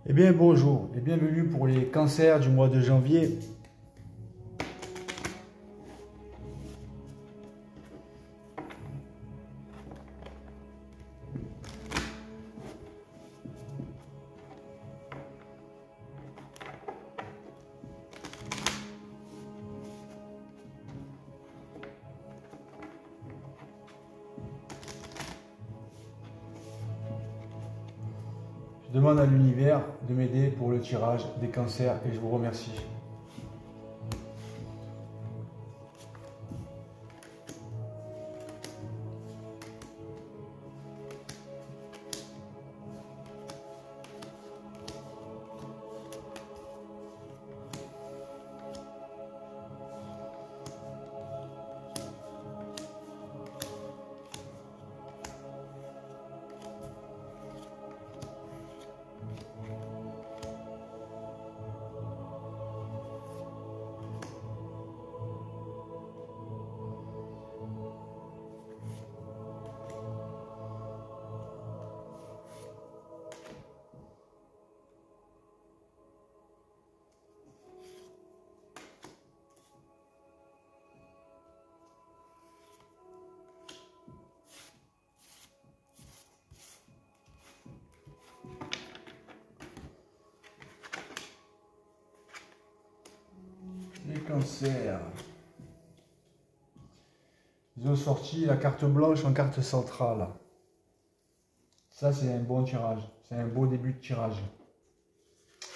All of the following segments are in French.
Eh bien bonjour et bienvenue pour les cancers du mois de janvier. Je demande à l'univers de m'aider pour le tirage des cancers et je vous remercie. Les cancers. Ils ont sorti la carte blanche en carte centrale. Ça, c'est un bon tirage. C'est un beau début de tirage.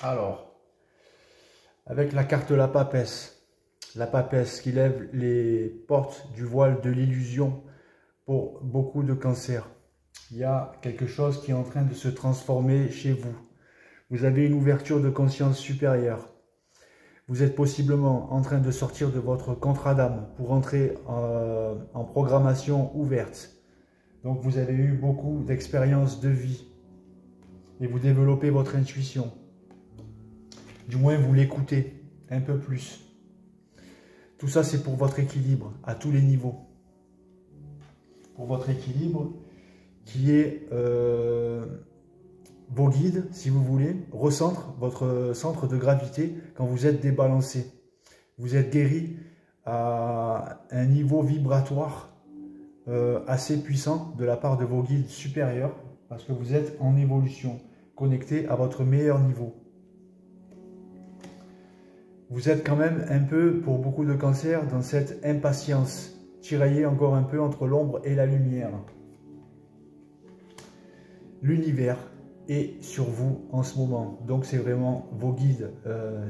Alors, avec la carte la papesse qui lève les portes du voile de l'illusion pour beaucoup de cancers. Il y a quelque chose qui est en train de se transformer chez vous. Vous avez une ouverture de conscience supérieure. Vous êtes possiblement en train de sortir de votre contrat d'âme pour entrer en programmation ouverte. Donc vous avez eu beaucoup d'expériences de vie et vous développez votre intuition. Du moins vous l'écoutez un peu plus. Tout ça c'est pour votre équilibre à tous les niveaux. Pour votre équilibre qui est vos guides, si vous voulez, recentrent votre centre de gravité quand vous êtes débalancé. Vous êtes guéri à un niveau vibratoire assez puissant de la part de vos guides supérieurs parce que vous êtes en évolution, connecté à votre meilleur niveau. Vous êtes quand même un peu, pour beaucoup de cancers, dans cette impatience, tiraillé encore un peu entre l'ombre et la lumière. L'univers est sur vous en ce moment. Donc c'est vraiment vos guides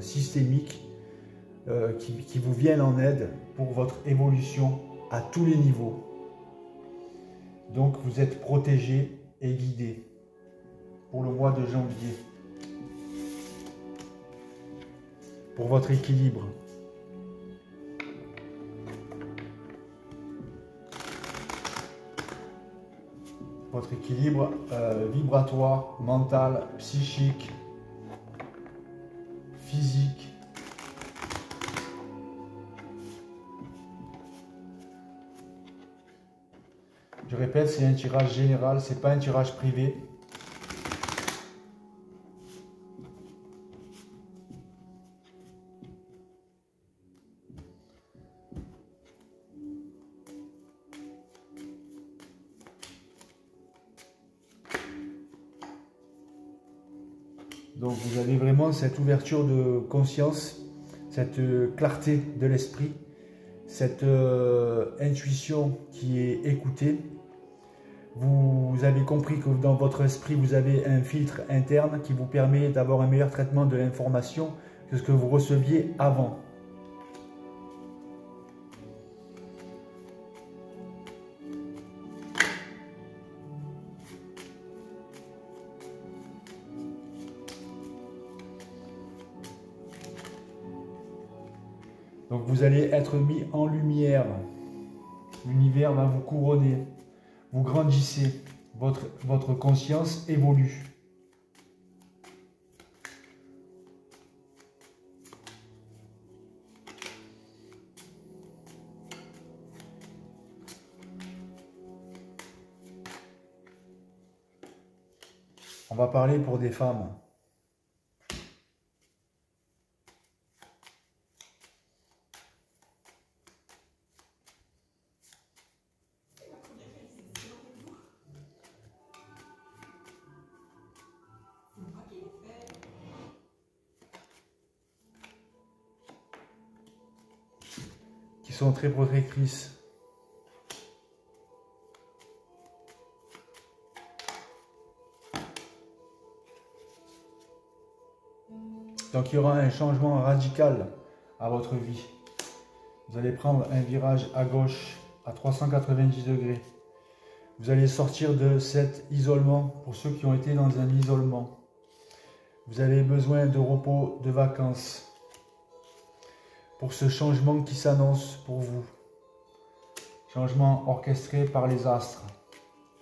systémiques qui vous viennent en aide pour votre évolution à tous les niveaux. Donc vous êtes protégé et guidé pour le mois de janvier. Pour votre équilibre. Votre équilibre vibratoire, mental, psychique, physique. Je répète, c'est un tirage général, c'est pas un tirage privé. Donc vous avez vraiment cette ouverture de conscience, cette clarté de l'esprit, cette intuition qui est écoutée. Vous avez compris que dans votre esprit, vous avez un filtre interne qui vous permet d'avoir un meilleur traitement de l'information que ce que vous receviez avant. Donc vous allez être mis en lumière. L'univers va vous couronner. Vous grandissez. Votre conscience évolue. On va parler pour des femmes. sont très protectrices. Donc il y aura un changement radical à votre vie. Vous allez prendre un virage à gauche à 390 degrés. Vous allez sortir de cet isolement pour ceux qui ont été dans un isolement. Vous avez besoin de repos, de vacances pour ce changement qui s'annonce pour vous. Changement orchestré par les astres.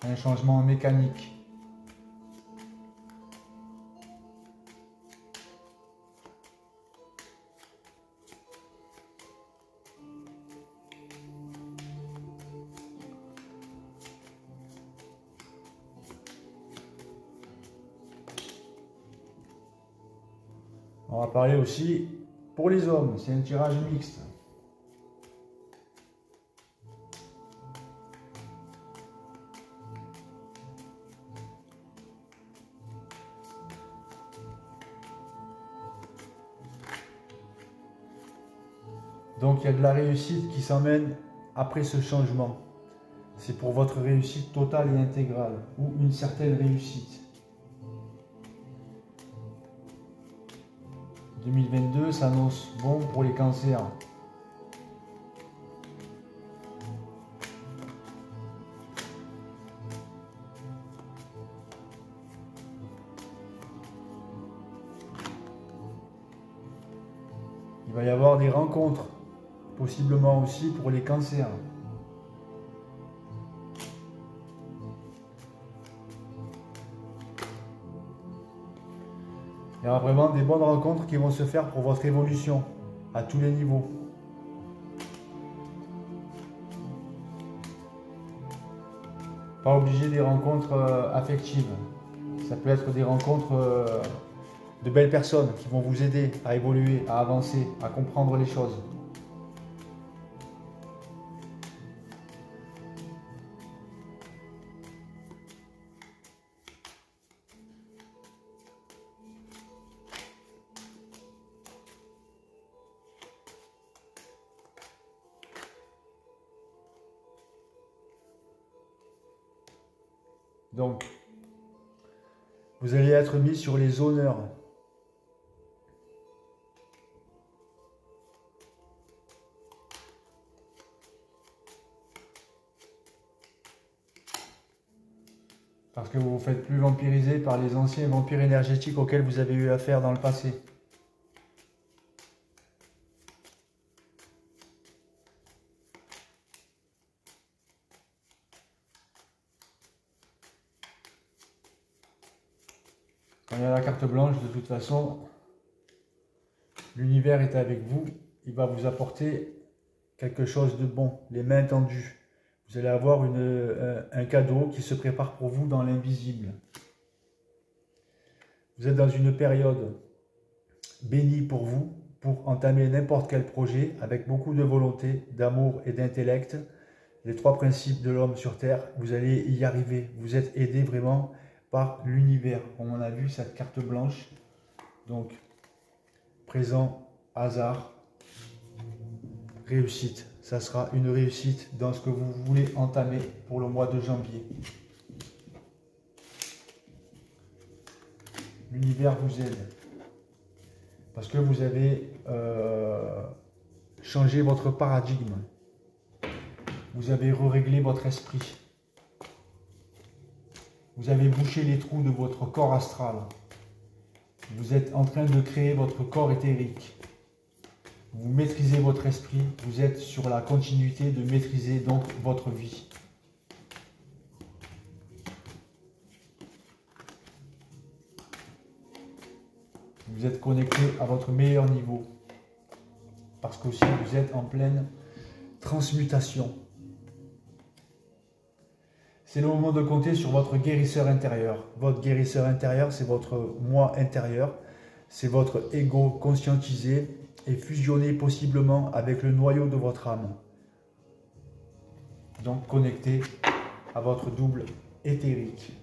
Un changement mécanique. On va parler aussi pour les hommes, c'est un tirage mixte. Donc il y a de la réussite qui s'emmène après ce changement. C'est pour votre réussite totale et intégrale, ou une certaine réussite. 2022 s'annonce bon pour les cancers. Il va y avoir des rencontres, possiblement aussi pour les cancers. Il y aura vraiment des bonnes rencontres qui vont se faire pour votre évolution à tous les niveaux. Pas obligé des rencontres affectives. Ça peut être des rencontres de belles personnes qui vont vous aider à évoluer, à avancer, à comprendre les choses. Donc, vous allez être mis sur les honneurs. Parce que vous ne vous faites plus vampiriser par les anciens vampires énergétiques auxquels vous avez eu affaire dans le passé. Quand il y a la carte blanche, de toute façon, l'univers est avec vous. Il va vous apporter quelque chose de bon, les mains tendues. Vous allez avoir un cadeau qui se prépare pour vous dans l'invisible. Vous êtes dans une période bénie pour vous, pour entamer n'importe quel projet avec beaucoup de volonté, d'amour et d'intellect. Les trois principes de l'homme sur Terre, vous allez y arriver. Vous êtes aidé vraiment par l'univers. Comme on a vu cette carte blanche. Donc, présent, hasard, réussite. Ça sera une réussite dans ce que vous voulez entamer pour le mois de janvier. L'univers vous aide. Parce que vous avez changé votre paradigme. Vous avez réglé votre esprit. Vous avez bouché les trous de votre corps astral. Vous êtes en train de créer votre corps éthérique. Vous maîtrisez votre esprit. Vous êtes sur la continuité de maîtriser donc votre vie. Vous êtes connecté à votre meilleur niveau. Parce qu'aussi vous êtes en pleine transmutation. C'est le moment de compter sur votre guérisseur intérieur. Votre guérisseur intérieur, c'est votre moi intérieur. C'est votre ego conscientisé et fusionné possiblement avec le noyau de votre âme. Donc connecté à votre double éthérique.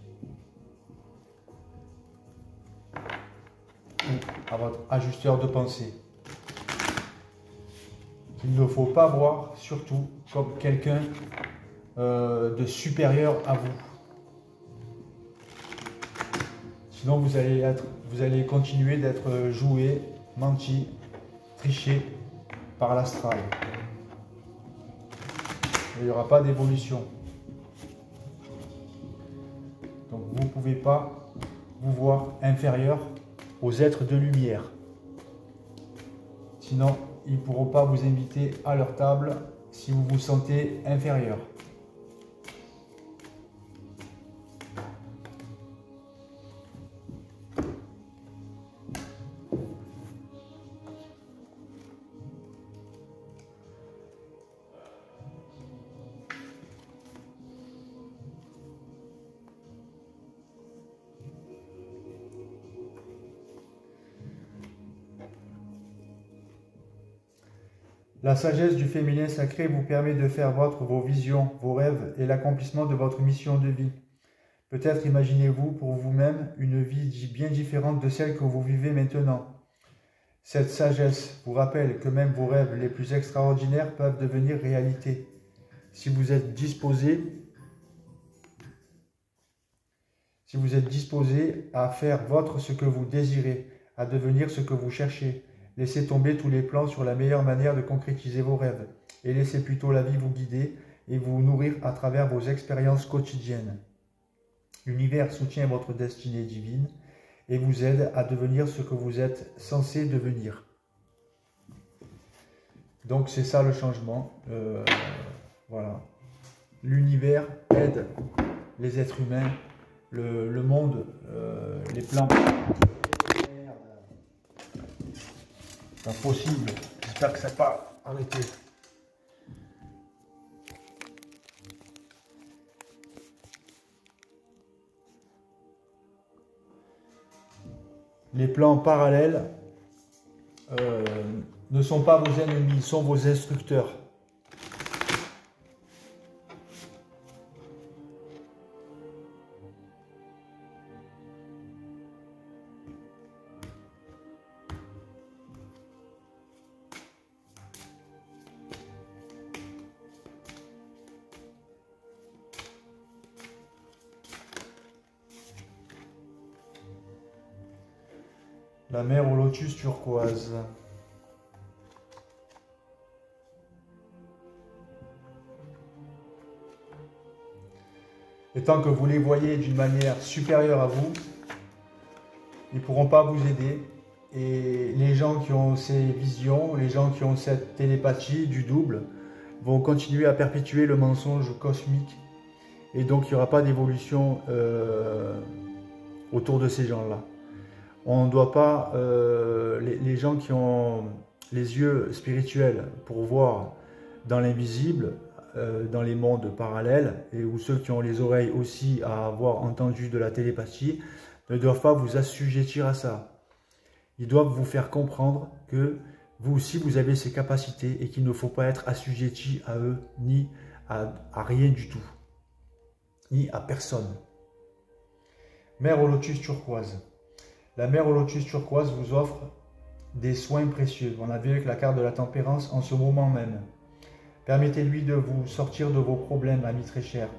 Ou à votre ajusteur de pensée. qu'il ne faut pas voir, surtout, comme quelqu'un de supérieur à vous. Sinon, vous allez continuer d'être joué, menti, triché par l'astral. Il n'y aura pas d'évolution. Donc, vous ne pouvez pas vous voir inférieur aux êtres de lumière. Sinon, ils ne pourront pas vous inviter à leur table si vous vous sentez inférieur. La sagesse du féminin sacré vous permet de faire vôtre vos visions, vos rêves et l'accomplissement de votre mission de vie. Peut-être imaginez-vous pour vous-même une vie bien différente de celle que vous vivez maintenant. Cette sagesse vous rappelle que même vos rêves les plus extraordinaires peuvent devenir réalité. Si vous êtes disposé à faire vôtre ce que vous désirez, à devenir ce que vous cherchez, laissez tomber tous les plans sur la meilleure manière de concrétiser vos rêves et laissez plutôt la vie vous guider et vous nourrir à travers vos expériences quotidiennes. L'univers soutient votre destinée divine et vous aide à devenir ce que vous êtes censé devenir. Donc c'est ça le changement. Voilà. L'univers aide les êtres humains, le monde, les plans. C'est impossible. J'espère que ça n'a pas arrêté. Les plans parallèles ne sont pas vos ennemis, ils sont vos instructeurs. La mer au lotus turquoise. Et tant que vous les voyez d'une manière supérieure à vous, ils ne pourront pas vous aider. Et les gens qui ont ces visions, les gens qui ont cette télépathie du double, vont continuer à perpétuer le mensonge cosmique. Et donc il n'y aura pas d'évolution autour de ces gens-là. On ne doit pas, les gens qui ont les yeux spirituels pour voir dans l'invisible, dans les mondes parallèles, et ou ceux qui ont les oreilles aussi à avoir entendu de la télépathie, ne doivent pas vous assujettir à ça. Ils doivent vous faire comprendre que vous aussi vous avez ces capacités et qu'il ne faut pas être assujetti à eux, ni à rien du tout, ni à personne. Mer au lotus turquoise. La mer au lotus turquoise vous offre des soins précieux. On l'a vu avec la carte de la tempérance en ce moment même. Permettez-lui de vous sortir de vos problèmes, amis très chers.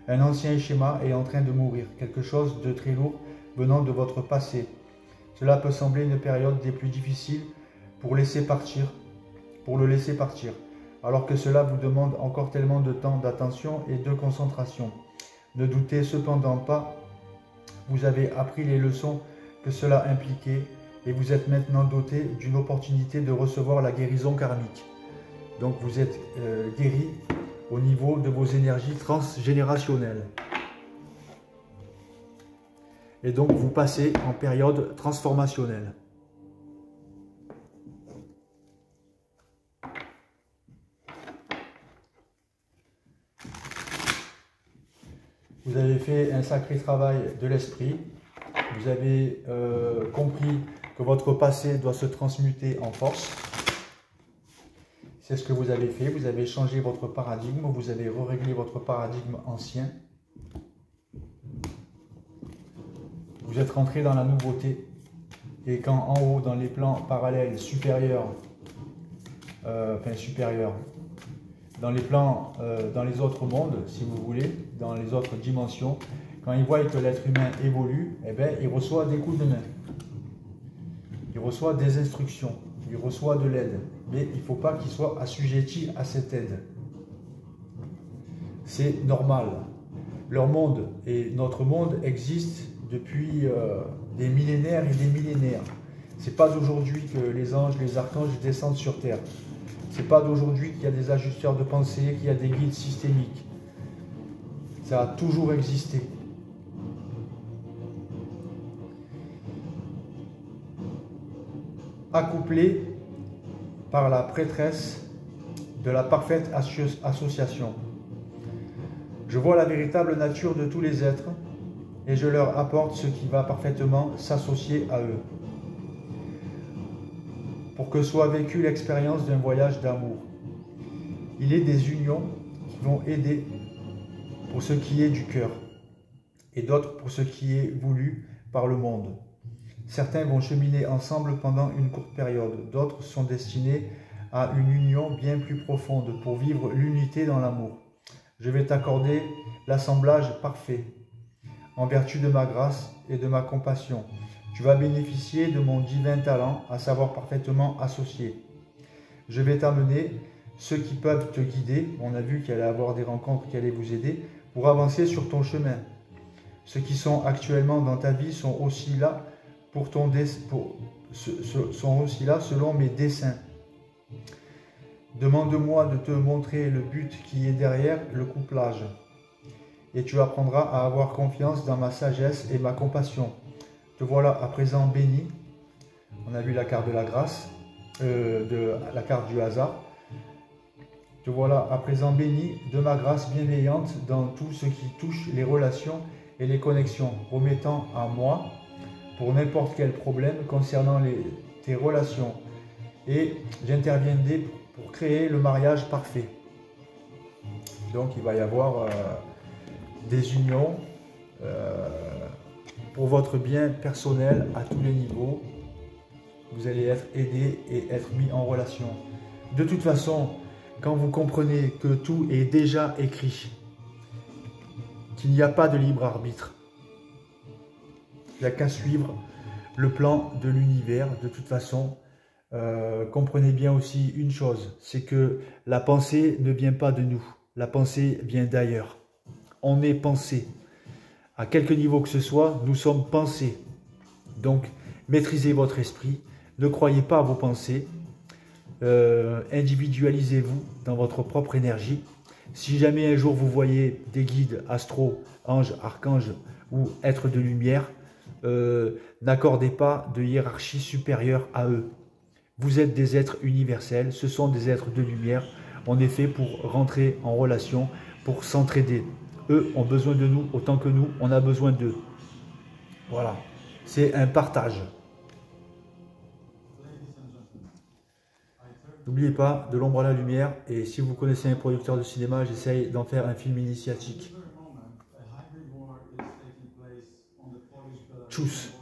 Un ancien schéma est en train de mourir, quelque chose de très lourd venant de votre passé. Cela peut sembler une période des plus difficiles pour le laisser partir, alors que cela vous demande encore tellement de temps, d'attention et de concentration. Ne doutez cependant pas, vous avez appris les leçons que cela impliquait et vous êtes maintenant doté d'une opportunité de recevoir la guérison karmique. Donc vous êtes guéri au niveau de vos énergies transgénérationnelles. Et donc vous passez en période transformationnelle. Vous avez fait un sacré travail de l'esprit. Vous avez compris que votre passé doit se transmuter en force. C'est ce que vous avez fait. Vous avez changé votre paradigme. Vous avez réglé votre paradigme ancien. Vous êtes rentré dans la nouveauté. Et quand en haut, dans les plans parallèles supérieurs, enfin supérieurs. Dans les plans, dans les autres mondes, si vous voulez, dans les autres dimensions, quand ils voient que l'être humain évolue, eh bien, il reçoit des coups de main. Il reçoit des instructions, il reçoit de l'aide. Mais il ne faut pas qu'il soit assujetti à cette aide. C'est normal. Leur monde et notre monde existent depuis des millénaires et des millénaires. Ce n'est pas d'aujourd'hui que les anges, les archanges descendent sur Terre. Ce n'est pas d'aujourd'hui qu'il y a des ajusteurs de pensée, qu'il y a des guides systémiques. Ça a toujours existé. Accouplé par la prêtresse de la parfaite association. Je vois la véritable nature de tous les êtres et je leur apporte ce qui va parfaitement s'associer à eux. Pour que soit vécue l'expérience d'un voyage d'amour. Il est des unions qui vont aider pour ce qui est du cœur et d'autres pour ce qui est voulu par le monde. Certains vont cheminer ensemble pendant une courte période, d'autres sont destinés à une union bien plus profonde pour vivre l'unité dans l'amour. Je vais t'accorder l'assemblage parfait en vertu de ma grâce et de ma compassion. Tu vas bénéficier de mon divin talent, à savoir parfaitement associé. Je vais t'amener ceux qui peuvent te guider. On a vu qu'il allait avoir des rencontres qui allaient vous aider pour avancer sur ton chemin. Ceux qui sont actuellement dans ta vie sont aussi là sont aussi là selon mes desseins. Demande-moi de te montrer le but qui est derrière le couplage. Et tu apprendras à avoir confiance dans ma sagesse et ma compassion. Te voilà à présent béni. On a vu la carte de la grâce, la carte du hasard. Te voilà à présent béni de ma grâce bienveillante dans tout ce qui touche les relations et les connexions, remettant à moi pour n'importe quel problème concernant tes relations. Et j'interviendrai pour créer le mariage parfait. Donc il va y avoir des unions pour votre bien personnel à tous les niveaux. Vous allez être aidé et être mis en relation. De toute façon, quand vous comprenez que tout est déjà écrit, qu'il n'y a pas de libre arbitre, il n'y a qu'à suivre le plan de l'univers. De toute façon, comprenez bien aussi une chose, c'est que la pensée ne vient pas de nous, la pensée vient d'ailleurs. On est pensé. À quelque niveau que ce soit, nous sommes pensés. Donc, maîtrisez votre esprit, ne croyez pas à vos pensées, individualisez-vous dans votre propre énergie. Si jamais un jour vous voyez des guides, astros, anges, archanges ou êtres de lumière, n'accordez pas de hiérarchie supérieure à eux. Vous êtes des êtres universels, ce sont des êtres de lumière. On est fait pour rentrer en relation, pour s'entraider. Eux ont besoin de nous autant que nous, on a besoin d'eux. Voilà, c'est un partage. N'oubliez pas, de l'ombre à la lumière, et si vous connaissez un producteur de cinéma, j'essaye d'en faire un film initiatique. Tchuss.